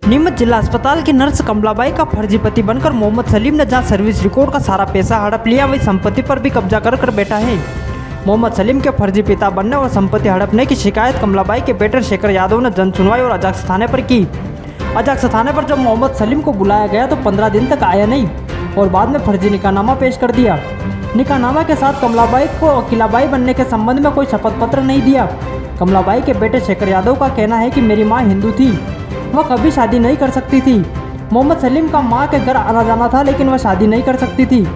नीमच जिला अस्पताल की नर्स कमलाबाई का फर्जी पति बनकर मोहम्मद सलीम ने जहां सर्विस रिकॉर्ड का सारा पैसा हड़प लिया, वही संपत्ति पर भी कब्जा कर बैठा है। मोहम्मद सलीम के फर्जी पिता बनने और संपत्ति हड़पने की शिकायत कमलाबाई के बेटे शेखर यादव ने जन सुनवाई और अजाक्स थाने पर की। अजाक्स थाने पर जब मोहम्मद सलीम को बुलाया गया तो 15 दिन तक आया नहीं और बाद में फर्जी निकाहनामा पेश कर दिया। निकाहनामा के साथ कमलाबाई को अकीलाबाई बनने के संबंध में कोई शपथ पत्र नहीं दिया। कमलाबाई के बेटे शेखर यादव का कहना है कि मेरी मां हिंदू थी, वह कभी शादी नहीं कर सकती थी। मोहम्मद सलीम का मां के घर आना जाना था, लेकिन वह शादी नहीं कर सकती थी।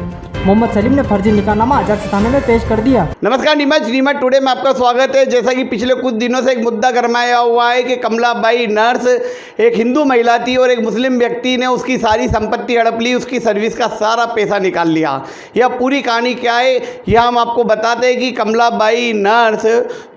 मोहम्मद सलीम ने फर्जी निकाहनामा अजाक्स थाने में पेश कर दिया। नमस्कार, नीमच टुडे में आपका स्वागत है। जैसा कि पिछले कुछ दिनों से एक मुद्दा गरमाया हुआ है कि कमलाबाई नर्स एक हिंदू महिला थी और एक मुस्लिम व्यक्ति ने उसकी सारी संपत्ति हड़प ली, उसकी सर्विस का सारा पैसा निकाल लिया। यह पूरी कहानी क्या है यह हम आपको बताते हैं कि कमलाबाई नर्स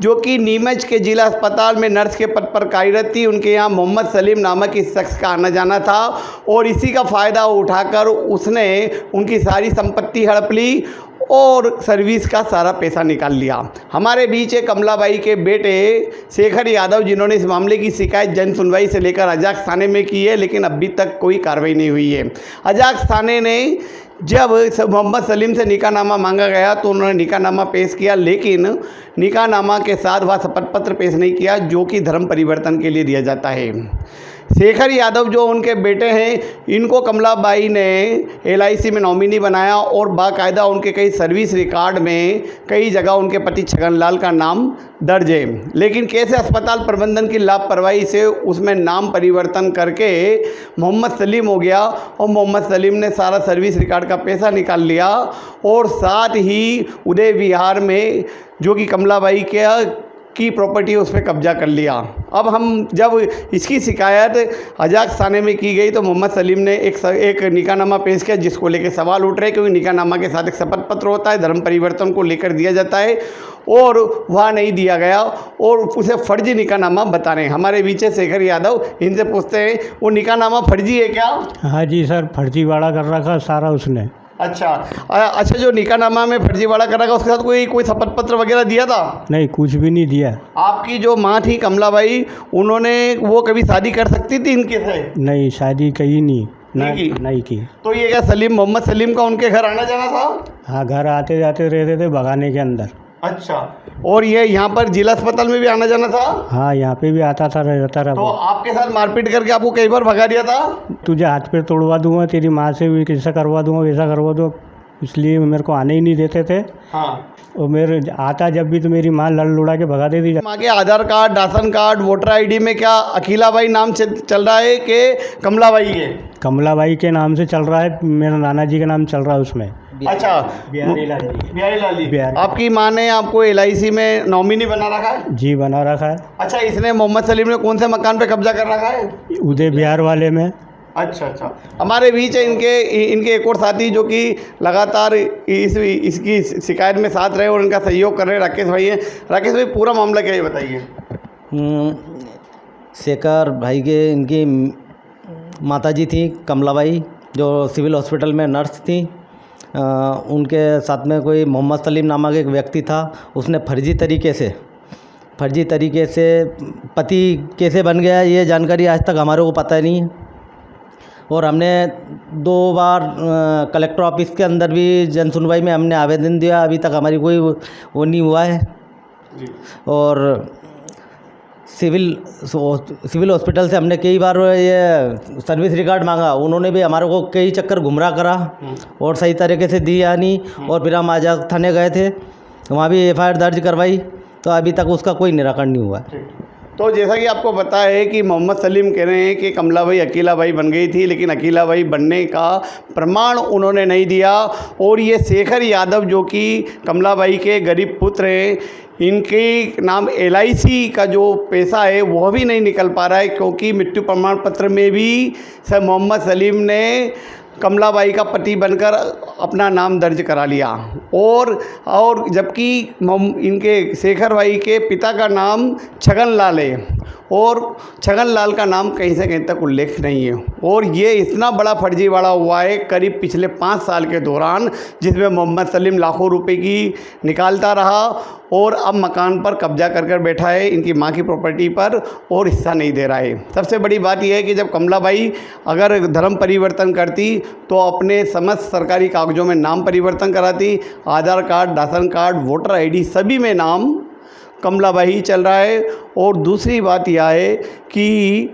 जो कि नीमच के जिला अस्पताल में नर्स के पद पर कार्यरत थी, उनके यहाँ मोहम्मद सलीम नामक इस शख्स का आना जाना था और इसी का फ़ायदा उठाकर उसने उनकी सारी संपत्ति हड़प ली और सर्विस का सारा पैसा निकाल लिया। हमारे बीच एक कमलाबाई के बेटे शेखर यादव, जिन्होंने इस मामले की शिकायत जन सुनवाई से लेकर अजाक्स थाने में की है, लेकिन अभी तक कोई कार्रवाई नहीं हुई है। अजाक्स थाने ने जब मोहम्मद सलीम से निकाहनामा मांगा गया तो उन्होंने निकाहनामा पेश किया, लेकिन निकाहनामा के साथ वह शपथ पत्र पेश नहीं किया जो कि धर्म परिवर्तन के लिए दिया जाता है। शेखर यादव जो उनके बेटे हैं, इनको कमलाबाई ने LIC में नॉमिनी बनाया और बाकायदा उनके कई सर्विस रिकॉर्ड में कई जगह उनके पति छगनलाल का नाम दर्ज है, लेकिन कैसे अस्पताल प्रबंधन की लापरवाही से उसमें नाम परिवर्तन करके मोहम्मद सलीम हो गया और मोहम्मद सलीम ने सारा सर्विस रिकॉर्ड का पैसा निकाल लिया और साथ ही उदय विहार में जो कि कमलाबाई की प्रॉपर्टी है उस पर कब्जा कर लिया। अब हम जब इसकी शिकायत अजाक्स थाने में की गई तो मोहम्मद सलीम ने एक निकाहनामा पेश किया, जिसको लेकर सवाल उठ रहे हैं, क्योंकि निकाहनामा के साथ एक शपथ पत्र होता है, धर्म परिवर्तन को लेकर दिया जाता है और वह नहीं दिया गया और उसे फर्जी निकाहनामा बता रहे हैं। हमारे बीच शेखर यादव, इनसे पूछते हैं वो निकाहनामा फर्जी है क्या? हाँ जी सर, फर्जीवाड़ा कर रखा सारा उसने। अच्छा, जो निकाहनामा में फर्जीवाड़ा कर रखा उसके साथ कोई शपथ पत्र वगैरह दिया था? नहीं, कुछ भी नहीं दिया। आपकी जो माँ थी कमलाबाई, उन्होंने वो कभी शादी कर सकती थी इनके से? नहीं, शादी कही नहीं की। तो ये क्या मोहम्मद सलीम का उनके घर आना जाना था? हाँ, घर आते जाते रहते थे भगाने के अंदर। अच्छा, और ये यहाँ पर जिला अस्पताल में भी आना जाना था? हाँ, यहाँ पे भी आता था, रहता रहा। तो आपके साथ मारपीट करके आपको कई बार भगा दिया था? तुझे हाथ पैर तोड़वा दूंगा, तेरी माँ से भी कैसा करवा दूंगा, वैसा करवा दूंगा, इसलिए मेरे को आने ही नहीं देते थे। हाँ, और मेरे आता जब भी तो मेरी माँ लड़ लुड़ा के भगा देती। माँ के Aadhaar card, ration card, voter ID में क्या अकीलाबाई नाम चल रहा है कि कमलाबाई है? कमलाबाई के नाम से चल रहा है, मेरा नाना जी का नाम चल रहा है उसमें। अच्छा, बिहारी लाली। आपकी माँ ने आपको LIC में नॉमिनी बना रखा है? जी, बना रखा है। अच्छा, इसने मोहम्मद सलीम ने कौन से मकान पे कब्जा कर रखा है? उदय विहार वाले में। अच्छा, हमारे बीच है इनके एक और साथी जो कि लगातार इसकी शिकायत में साथ रहे और इनका सहयोग कर रहे हैं, राकेश भाई हैं। राकेश भाई, पूरा मामला क्या है बताइए। शेखर भाई के इनकी माताजी थी कमलाबाई, जो सिविल हॉस्पिटल में नर्स थी। उनके साथ में कोई मोहम्मद सलीम नामक एक व्यक्ति था, उसने फर्जी तरीके से पति कैसे बन गया ये जानकारी आज तक हमारे को पता नहीं है। और हमने 2 बार कलेक्टर ऑफिस के अंदर भी जन सुनवाई में हमने आवेदन दिया, अभी तक हमारी कोई वो नहीं हुआ है। और सिविल हॉस्पिटल से हमने कई बार ये सर्विस रिकॉर्ड मांगा, उन्होंने भी हमारे को कई चक्कर घुमरा करा और सही तरीके से दिया नहीं। और फिर हम अजाक्स थाने गए थे, वहाँ भी FIR दर्ज करवाई, तो अभी तक उसका कोई निराकरण नहीं हुआ। तो जैसा कि आपको पता है कि मोहम्मद सलीम कह रहे हैं कि कमलाबाई अकीलाबाई बन गई थी, लेकिन अकीलाबाई बनने का प्रमाण उन्होंने नहीं दिया। और ये शेखर यादव जो कि कमलाबाई के गरीब पुत्र हैं, इनके नाम LIC का जो पैसा है वह भी नहीं निकल पा रहा है, क्योंकि मृत्यु प्रमाण पत्र में भी सर मोहम्मद सलीम ने कमलाबाई का पति बनकर अपना नाम दर्ज करा लिया। और जबकि इनके शेखर भाई के पिता का नाम छगनलाल है और छगन लाल का नाम कहीं से कहीं तक उल्लेख नहीं है। और ये इतना बड़ा फर्जीवाड़ा हुआ है करीब पिछले 5 साल के दौरान, जिसमें मोहम्मद सलीम लाखों रुपए की निकालता रहा और अब मकान पर कब्जा कर बैठा है, इनकी मां की प्रॉपर्टी पर, और हिस्सा नहीं दे रहा है। सबसे बड़ी बात यह है कि जब कमलाबाई अगर धर्म परिवर्तन करती तो अपने समस्त सरकारी कागजों में नाम परिवर्तन कराती, Aadhaar card, ration card, voter ID सभी में नाम कमलाबाई ही चल रहा है। और दूसरी बात यह है कि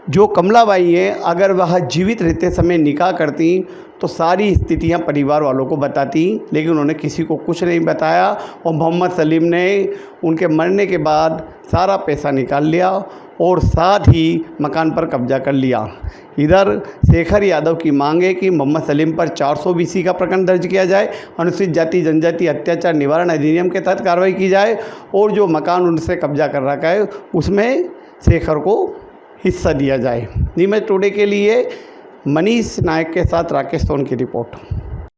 जो कमलाबाई हैं, अगर वह जीवित रहते समय निकाह करती तो सारी स्थितियां परिवार वालों को बताती, लेकिन उन्होंने किसी को कुछ नहीं बताया और मोहम्मद सलीम ने उनके मरने के बाद सारा पैसा निकाल लिया और साथ ही मकान पर कब्जा कर लिया। इधर शेखर यादव की मांग है कि मोहम्मद सलीम पर 420 का प्रकरण दर्ज किया जाए, अनुसूचित जाति जनजाति अत्याचार निवारण अधिनियम के तहत कार्रवाई की जाए और जो मकान उनसे कब्जा कर रखा है उसमें शेखर को हिस्सा दिया जाए। न्यूज़ टुडे के लिए मनीष नायक के साथ राकेश सोन की रिपोर्ट।